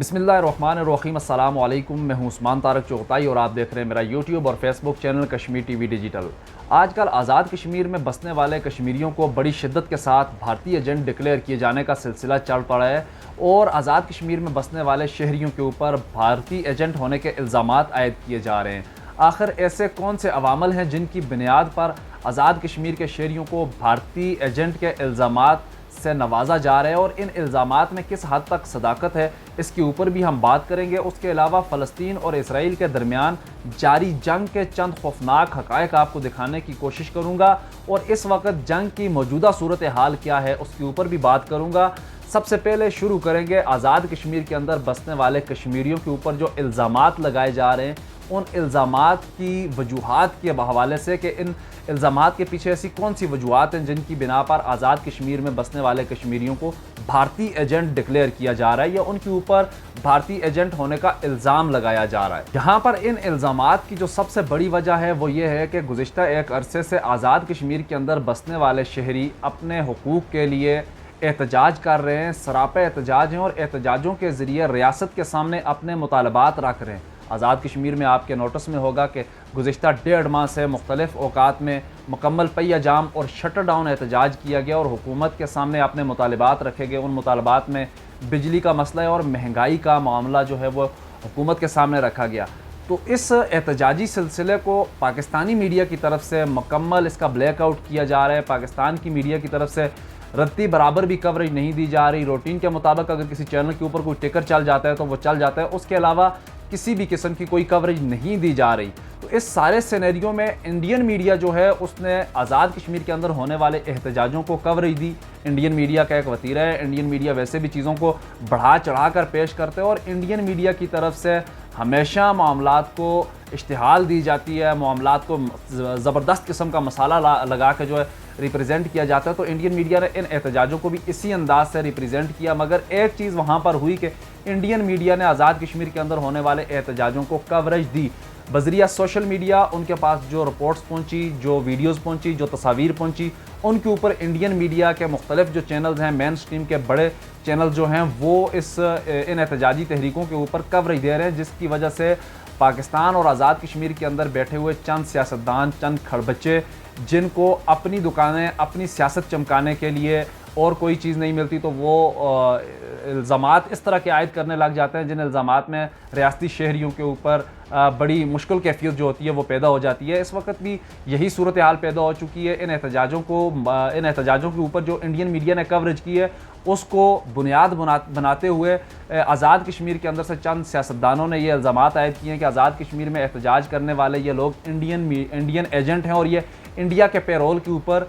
بسم اللہ الرحمن الرحیم۔ السلام علیکم، میں ہوں عثمان طارق چغتائی اور آپ دیکھ رہے ہیں میرا یوٹیوب اور Facebook channel Kashmir T V digital. آج کل آزاد کشمیر میں بسنے والے کشمیریوں کو بڑی شدت کے ساتھ بھارتی ایجنٹ ڈکلیئر کیے جانے کا سلسلہ چل پڑا ہے اور آزاد کشمیر میں بسنے والے شہریوں کے اوپر بھارتی ایجنٹ ہونے کے الزامات عائد کیے جا رہے ہیں۔ آخر ایسے کون سے عوامل ہیں جن کی بنیاد پر آزاد کشمیر کے شہریوں کو بھارتی ایجنٹ کے الزامات سے نوازا جا رہا ہے اور ان الزامات میں کس حد تک صداقت ہے، اس کے اوپر بھی ہم بات کریں گے۔ اس کے علاوہ فلسطین اور اسرائیل کے درمیان جاری جنگ کے چند خوفناک حقائق آپ کو دکھانے کی کوشش کروں گا اور اس وقت جنگ کی موجودہ صورتحال کیا ہے اس کے اوپر بھی بات کروں گا۔ سب سے پہلے شروع کریں گے آزاد کشمیر کے اندر بسنے والے کشمیریوں کے اوپر جو الزامات لگائے جا رہے ہیں، ان الزامات کی وجوہات کے حوالے سے کہ ان الزامات کے پیچھے ایسی کون سی وجوہات ہیں جن کی بنا پر آزاد کشمیر میں بسنے والے کشمیریوں کو بھارتی ایجنٹ ڈکلیئر کیا جا رہا ہے یا ان کے اوپر بھارتی ایجنٹ ہونے کا الزام لگایا جا رہا ہے۔ یہاں پر ان الزامات کی جو سب سے بڑی وجہ ہے وہ یہ ہے کہ گزشتہ ایک عرصے سے آزاد کشمیر کے اندر بسنے والے شہری اپنے حقوق کے لیے احتجاج کر رہے ہیں، سراپا احتجاج ہیں اور احتجاجوں کے ذریعے ریاست کے سامنے اپنے مطالبات رکھ رہے ہیں۔ آزاد کشمیر میں آپ کے نوٹس میں ہوگا کہ گزشتہ 1.5 ماہ سے مختلف اوقات میں مکمل پہیہ جام اور شٹر ڈاؤن احتجاج کیا گیا اور حکومت کے سامنے اپنے مطالبات رکھے گئے۔ ان مطالبات میں بجلی کا مسئلہ اور مہنگائی کا معاملہ جو ہے وہ حکومت کے سامنے رکھا گیا۔ تو اس احتجاجی سلسلے کو پاکستانی میڈیا کی طرف سے مکمل اس کا بلیک آؤٹ کیا جا رہا ہے۔ پاکستان کی میڈیا کی طرف سے رتی برابر بھی کوریج نہیں دی جا رہی۔ روٹین کے مطابق اگر کسی چینل کے اوپر کوئی ٹکر چل جاتا ہے تو وہ چل جاتا ہے، اس کے علاوہ کسی بھی قسم کی کوئی کوریج نہیں دی جا رہی۔ تو اس سارے سینیریو میں انڈین میڈیا جو ہے اس نے آزاد کشمیر کے اندر ہونے والے احتجاجوں کو کوریج دی۔ انڈین میڈیا کا ایک وتیرہ ہے، انڈین میڈیا ویسے بھی چیزوں کو بڑھا چڑھا کر پیش کرتے ہیں اور انڈین میڈیا کی طرف سے ہمیشہ معاملات کو اشتعال دی جاتی ہے، معاملات کو زبردست قسم کا مسالہ لگا کے جو ہے ریپریزنٹ کیا جاتا ہے۔ تو انڈین میڈیا نے ان احتجاجوں کو بھی اسی انداز سے ریپریزنٹ کیا، مگر ایک چیز وہاں پر ہوئی کہ انڈین میڈیا نے آزاد کشمیر کے اندر ہونے والے احتجاجوں کو کوریج دی بذریعہ سوشل میڈیا۔ ان کے پاس جو رپورٹس پہنچی، جو ویڈیوز پہنچی، جو تصاویر پہنچی، ان کے اوپر انڈین میڈیا کے مختلف جو چینلز ہیں، مین سٹریم کے بڑے چینل جو ہیں، وہ ان احتجاجی تحریکوں کے اوپر کوریج دے رہے ہیں، جس کی وجہ سے پاکستان اور آزاد کشمیر کے اندر بیٹھے ہوئے چند سیاستدان، چند کھڑبچے جن کو اپنی دکانیں، اپنی سیاست چمکانے کے لیے اور کوئی چیز نہیں ملتی تو وہ الزامات اس طرح کے عائد کرنے لگ جاتے ہیں جن الزامات میں ریاستی شہریوں کے اوپر بڑی مشکل کیفیت جو ہوتی ہے وہ پیدا ہو جاتی ہے۔ اس وقت بھی یہی صورتحال پیدا ہو چکی ہے۔ ان احتجاجوں کے اوپر جو انڈین میڈیا نے کوریج کی ہے اس کو بنیاد بناتے ہوئے آزاد کشمیر کے اندر سے چند سیاستدانوں نے یہ الزامات عائد کیے ہیں کہ آزاد کشمیر میں احتجاج کرنے والے یہ لوگ انڈین ایجنٹ ہیں اور یہ انڈیا کے پیرول کے اوپر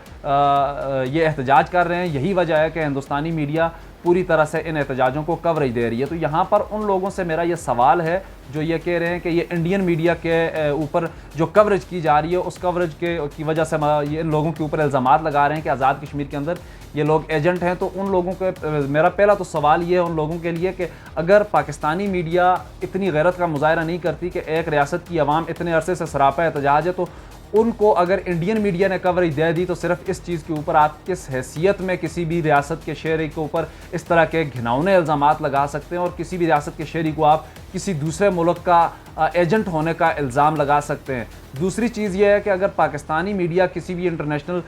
یہ احتجاج کر رہے ہیں۔ یہی وجہ ہے کہ ہندوستانی میڈیا پوری طرح سے ان احتجاجوں کو کوریج دے رہی ہے۔ تو یہاں پر ان لوگوں سے میرا یہ سوال ہے جو یہ کہہ رہے ہیں کہ یہ انڈین میڈیا کے اوپر جو کوریج کی جا رہی ہے اس کوریج کی وجہ سے ان لوگوں کے اوپر الزامات لگا رہے ہیں کہ آزاد کشمیر کے اندر یہ لوگ ایجنٹ ہیں۔ تو ان لوگوں کے میرا پہلا تو سوال یہ ہے ان لوگوں کے لیے کہ اگر پاکستانی میڈیا اتنی غیرت کا مظاہرہ نہیں کرتی کہ ایک ریاست کی عوام اتنے عرصے سے سراپا احتجاج ہے، تو ان کو اگر انڈین میڈیا نے کوریج دے دی تو صرف اس چیز کے اوپر آپ کس حیثیت میں کسی بھی ریاست کے شہری کے اوپر اس طرح کے گھناؤنے الزامات لگا سکتے ہیں اور کسی بھی ریاست کے شہری کو آپ کسی دوسرے ملک کا ایجنٹ ہونے کا الزام لگا سکتے ہیں۔ دوسری چیز یہ ہے کہ اگر پاکستانی میڈیا کسی بھی انٹرنیشنل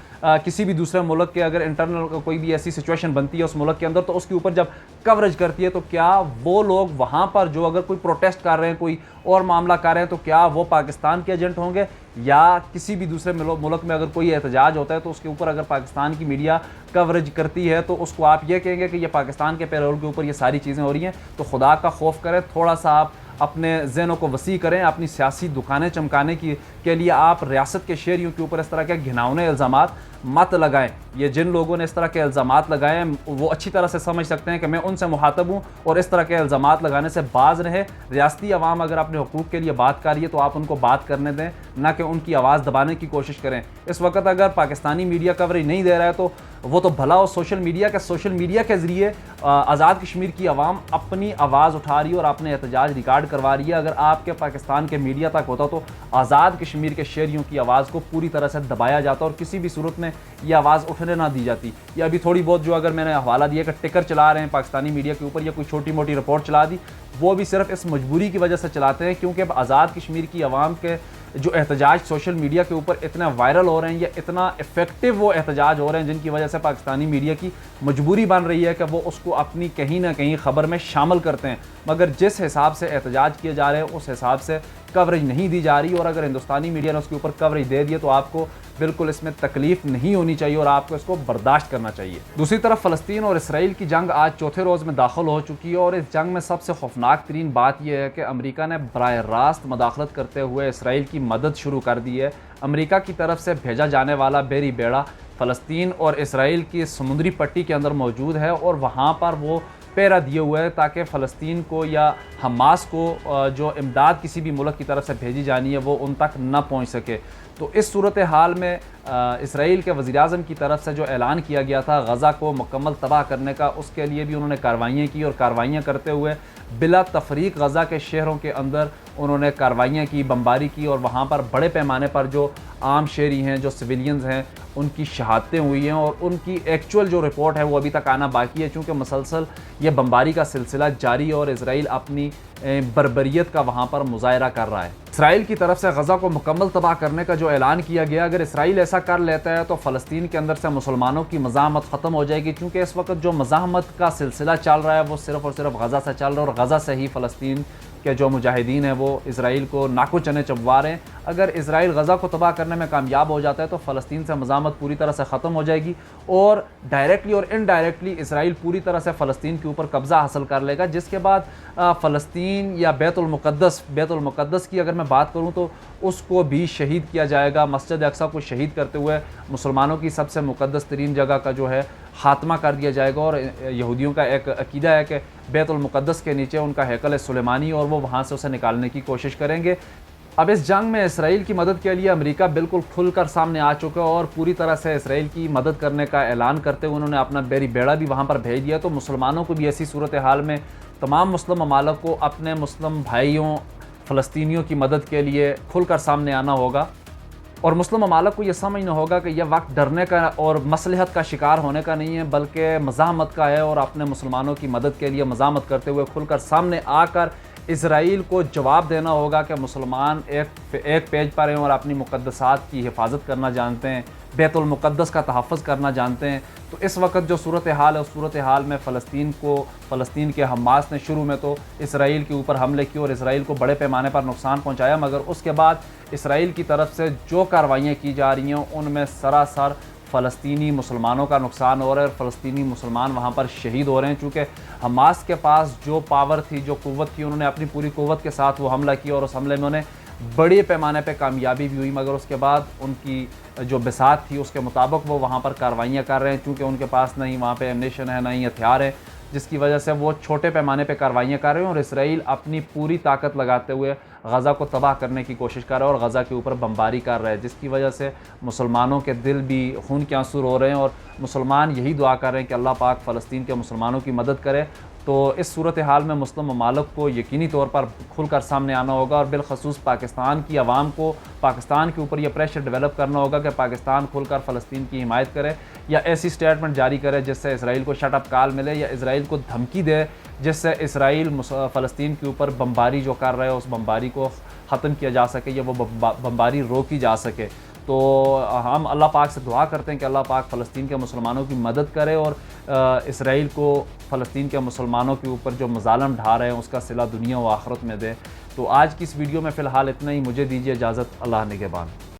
کسی بھی دوسرے ملک کے اگر انٹرنل کوئی بھی ایسی سچویشن بنتی ہے اس ملک کے اندر تو اس کے اوپر جب کوریج کرتی ہے تو کیا وہ لوگ وہاں پر جو اگر کوئی پروٹیسٹ کر رہے ہیں، کوئی اور معاملہ کر رہے ہیں، تو کیا وہ پاکستان کے ایجنٹ ہوں گے یا کسی بھی دوسرے ملک میں اگر کوئی احتجاج ہوتا ہے تو اس کے اوپر اگر پاکستان کی میڈیا کوریج کرتی ہے تو اس کو آپ یہ کہیں گے کہ یہ پاکستان کے پیرول کے اوپر یہ ساری چیزیں ہو رہی ہیں؟ تو خدا کا خوف کریں، تھوڑا سا آپ اپنے ذہنوں کو وسیع کریں۔ اپنی سیاسی دکانیں چمکانے کے لیے آپ ریاست کے شہریوں کے اوپر اس طرح کے گھناؤنے الزامات مت لگائیں۔ یہ جن لوگوں نے اس طرح کے الزامات لگائے ہیں وہ اچھی طرح سے سمجھ سکتے ہیں کہ میں ان سے مخاطب ہوں اور اس طرح کے الزامات لگانے سے باز رہیں۔ ریاستی عوام اگر اپنے حقوق کے لیے بات کر رہی ہے تو آپ ان کو بات کرنے دیں، نہ کہ ان کی آواز دبانے کی کوشش کریں۔ اس وقت اگر پاکستانی میڈیا کوریج نہیں دے رہا ہے تو وہ تو بھلا ہو سوشل میڈیا کے ذریعے آزاد کشمیر کی عوام اپنی آواز اٹھا رہی ہے اور اپنے احتجاج ریکارڈ کروا رہی ہے۔ اگر آپ کے پاکستان کے میڈیا تک ہوتا تو آزاد کشمیر کے شہریوں کی آواز کو پوری طرح سے دبایا جاتا اور کسی بھی صورت میں یہ آواز اٹھنے نہ دی جاتی۔ یہ ابھی تھوڑی بہت جو اگر میں نے حوالہ دیا کہ ٹکر چلا رہے ہیں پاکستانی میڈیا کے اوپر یا کوئی چھوٹی موٹی رپورٹ چلا دی وہ بھی صرف اس مجبوری کی وجہ سے چلاتے ہیں کیونکہ اب آزاد کشمیر کی عوام کے جو احتجاج سوشل میڈیا کے اوپر اتنا وائرل ہو رہے ہیں یا اتنا افیکٹو وہ احتجاج ہو رہے ہیں، جن کی وجہ سے پاکستانی میڈیا کی مجبوری بن رہی ہے کہ وہ اس کو اپنی کہیں نہ کہیں خبر میں شامل کرتے ہیں، مگر جس حساب سے احتجاج کیے جا رہے ہیں اس حساب سے کوریج نہیں دی جا رہی، اور اگر ہندوستانی میڈیا نے اس کے اوپر کوریج دے دی تو آپ کو بالکل اس میں تکلیف نہیں ہونی چاہیے اور آپ کو اس کو برداشت کرنا چاہیے۔ دوسری طرف فلسطین اور اسرائیل کی جنگ آج چوتھے روز میں داخل ہو چکی ہے، اور اس جنگ میں سب سے خوفناک ترین بات یہ ہے کہ امریکہ نے براہ راست مداخلت کرتے ہوئے اسرائیل کی مدد شروع کر دی ہے۔ امریکہ کی طرف سے بھیجا جانے والا بحری بیڑا فلسطین اور اسرائیل کی سمندری پٹی کے اندر موجود ہے، اور وہاں پر وہ پہرا دیے ہوئے ہے تاکہ فلسطین کو یا حماس کو جو امداد کسی بھی ملک کی طرف سے بھیجی جانی ہے وہ ان تک نہ پہنچ سکے۔ تو اس صورتحال میں اسرائیل کے وزیر اعظم کی طرف سے جو اعلان کیا گیا تھا غزہ کو مکمل تباہ کرنے کا، اس کے لیے بھی انہوں نے کارروائیاں کی، اور کارروائیاں کرتے ہوئے بلا تفریق غزہ کے شہروں کے اندر انہوں نے کارروائیاں کی، بمباری کی، اور وہاں پر بڑے پیمانے پر جو عام شہری ہیں، جو سویلینز ہیں، ان کی شہادتیں ہوئی ہیں، اور ان کی ایکچول جو رپورٹ ہے وہ ابھی تک آنا باقی ہے، چونکہ مسلسل یہ بمباری کا سلسلہ جاری ہے اور اسرائیل اپنی بربریت کا وہاں پر مظاہرہ کر رہا ہے۔ اسرائیل کی طرف سے غزہ کو مکمل تباہ کرنے کا جو اعلان کیا گیا، اگر اسرائیل ایسا کر لیتا ہے تو فلسطین کے اندر سے مسلمانوں کی مزاحمت ختم ہو جائے گی، کیونکہ اس وقت جو مزاحمت کا سلسلہ چل رہا ہے وہ صرف اور صرف غزہ سے چل رہا ہے، اور غزہ سے ہی فلسطین کے جو مجاہدین ہیں وہ اسرائیل کو ناکو چنے چبوا رہے ہیں۔ اگر اسرائیل غزہ کو تباہ کرنے میں کامیاب ہو جاتا ہے تو فلسطین سے مزاحمت پوری طرح سے ختم ہو جائے گی، اور ڈائریکٹلی اور انڈائریکٹلی اسرائیل پوری طرح سے فلسطین کے اوپر قبضہ حاصل کر لے گا، جس کے بعد فلسطین یا بیت المقدس کی اگر میں بات کروں تو اس کو بھی شہید کیا جائے گا۔ مسجد اقصی کو شہید کرتے ہوئے مسلمانوں کی سب سے مقدس ترین جگہ کا جو ہے خاتمہ کر دیا جائے گا، اور یہودیوں کا ایک عقیدہ ہے کہ بیت المقدس کے نیچے ان کا ہیکل سلیمانی، اور وہ وہاں سے اسے نکالنے کی کوشش کریں گے۔ اب اس جنگ میں اسرائیل کی مدد کے لیے امریکہ بالکل کھل کر سامنے آ چکا ہے، اور پوری طرح سے اسرائیل کی مدد کرنے کا اعلان کرتے ہوئے انہوں نے اپنا بحری بیڑا بھی وہاں پر بھیج دیا۔ تو مسلمانوں کو بھی ایسی صورتحال میں تمام مسلم ممالک کو اپنے مسلم بھائیوں فلسطینیوں کی مدد کے لیے کھل کر سامنے آنا ہوگا، اور مسلم ممالک کو یہ سمجھنا ہوگا کہ یہ وقت ڈرنے کا اور مصلحت کا شکار ہونے کا نہیں ہے، بلکہ مزاحمت کا ہے، اور اپنے مسلمانوں کی مدد کے لیے مزاحمت کرتے ہوئے کھل کر سامنے آ کر اسرائیل کو جواب دینا ہوگا کہ مسلمان ایک پیج پر ہیں اور اپنی مقدسات کی حفاظت کرنا جانتے ہیں، بیت المقدس کا تحفظ کرنا جانتے ہیں۔ تو اس وقت جو صورتحال ہے اس صورتحال میں فلسطین کے حماس نے شروع میں تو اسرائیل کے اوپر حملے کیے اور اسرائیل کو بڑے پیمانے پر نقصان پہنچایا، مگر اس کے بعد اسرائیل کی طرف سے جو کارروائیاں کی جا رہی ہیں ان میں سراسر فلسطینی مسلمانوں کا نقصان ہو رہا ہے، اور فلسطینی مسلمان وہاں پر شہید ہو رہے ہیں، چونکہ حماس کے پاس جو پاور تھی، جو قوت تھی، انہوں نے اپنی پوری قوت کے ساتھ وہ حملہ کیا، اور اس حملے میں انہیں بڑے پیمانے پہ کامیابی بھی ہوئی، مگر اس کے بعد ان کی جو بساط تھی اس کے مطابق وہ وہاں پر کارروائیاں کر رہے ہیں، چونکہ ان کے پاس نہ ہی وہاں پہ ایمنیشن ہے، نہ ہی ہتھیار ہے، جس کی وجہ سے وہ چھوٹے پیمانے پہ کارروائیاں کر رہے ہیں، اور اسرائیل اپنی پوری طاقت لگاتے ہوئے غزہ کو تباہ کرنے کی کوشش کر رہا ہے اور غزہ کے اوپر بمباری کر رہا ہے، جس کی وجہ سے مسلمانوں کے دل بھی خون کے آنسو رو رہے ہیں، اور مسلمان یہی دعا کر رہے ہیں کہ اللہ پاک فلسطین کے مسلمانوں کی مدد کرے۔ تو اس صورتحال میں مسلم ممالک کو یقینی طور پر کھل کر سامنے آنا ہوگا، اور بالخصوص پاکستان کی عوام کو پاکستان کے اوپر یہ پریشر ڈیولپ کرنا ہوگا کہ پاکستان کھل کر فلسطین کی حمایت کرے، یا ایسی سٹیٹمنٹ جاری کرے جس سے اسرائیل کو شٹ اپ کال ملے، یا اسرائیل کو دھمکی دے جس سے اسرائیل فلسطین کے اوپر بمباری جو کر رہے ہیں اس بمباری کو ختم کیا جا سکے، یا وہ بمباری روکی جا سکے۔ تو ہم اللہ پاک سے دعا کرتے ہیں کہ اللہ پاک فلسطین کے مسلمانوں کی مدد کرے، اور اسرائیل کو فلسطین کے مسلمانوں کے اوپر جو مظالم ڈھا رہے ہیں اس کا صلہ دنیا و آخرت میں دے۔ تو آج کی اس ویڈیو میں فی الحال اتنا ہی، مجھے دیجیے اجازت، اللہ نگہبان۔